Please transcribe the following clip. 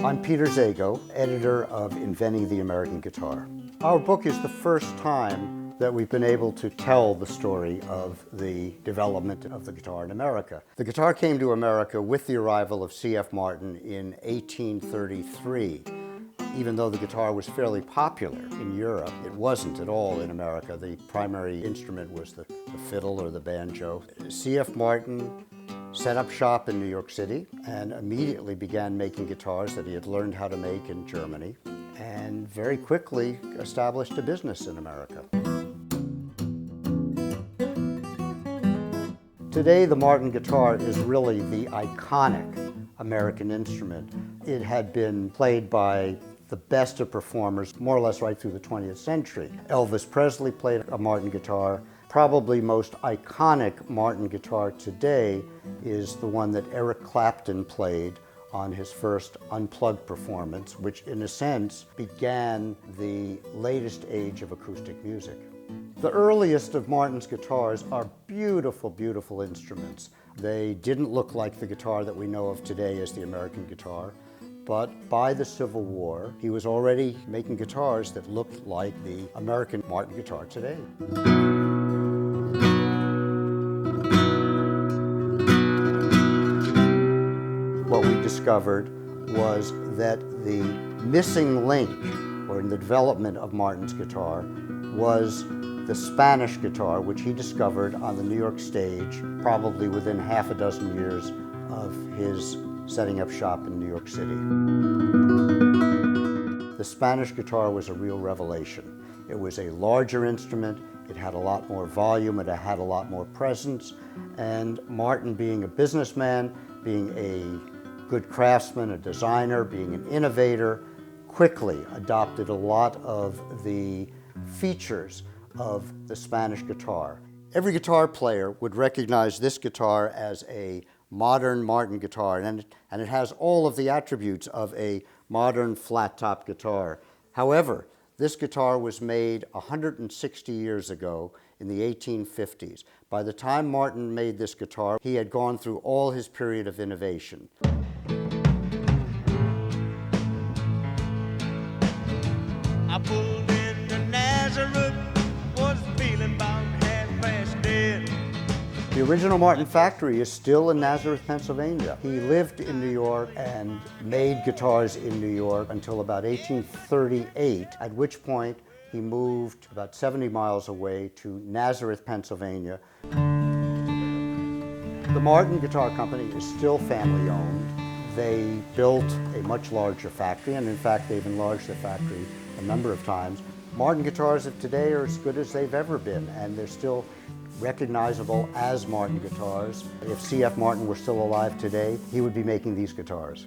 I'm Peter Zago, editor of Inventing the American Guitar. Our book is the first time that we've been able to tell the story of the development of the guitar in America. The guitar came to America with the arrival of C.F. Martin in 1833. Even though the guitar was fairly popular in Europe, it wasn't at all in America. The primary instrument was the fiddle or the banjo. C.F. Martin set up shop in New York City and immediately began making guitars that he had learned how to make in Germany, and very quickly established a business in America. Today, the Martin guitar is really the iconic American instrument. It had been played by the best of performers more or less right through the 20th century. Elvis Presley played a Martin guitar. Probably most iconic Martin guitar today is the one that Eric Clapton played on his first Unplugged performance, which in a sense began the latest age of acoustic music. The earliest of Martin's guitars are beautiful, beautiful instruments. They didn't look like the guitar that we know of today as the American guitar, but by the Civil War, he was already making guitars that looked like the American Martin guitar today. What we discovered was that the missing link, or in the development of Martin's guitar, was the Spanish guitar, which he discovered on the New York stage, probably within half a dozen years of his setting up shop in New York City. The Spanish guitar was a real revelation. It was a larger instrument, it had a lot more volume, it had a lot more presence, and Martin, being a businessman, being a good craftsman, a designer, being an innovator, quickly adopted a lot of the features of the Spanish guitar. Every guitar player would recognize this guitar as a modern Martin guitar, and it has all of the attributes of a modern flat-top guitar. However, this guitar was made 160 years ago in the 1850s. By the time Martin made this guitar, he had gone through all his period of innovation. I pulled into Nazareth, was feeling about half-past dead. The original Martin factory is still in Nazareth, Pennsylvania. He lived in New York and made guitars in New York until about 1838, at which point he moved about 70 miles away to Nazareth, Pennsylvania. The Martin Guitar Company is still family-owned. They built a much larger factory, and in fact, they've enlarged the factory a number of times. Martin guitars of today are as good as they've ever been, and they're still recognizable as Martin guitars. If C.F. Martin were still alive today, he would be making these guitars.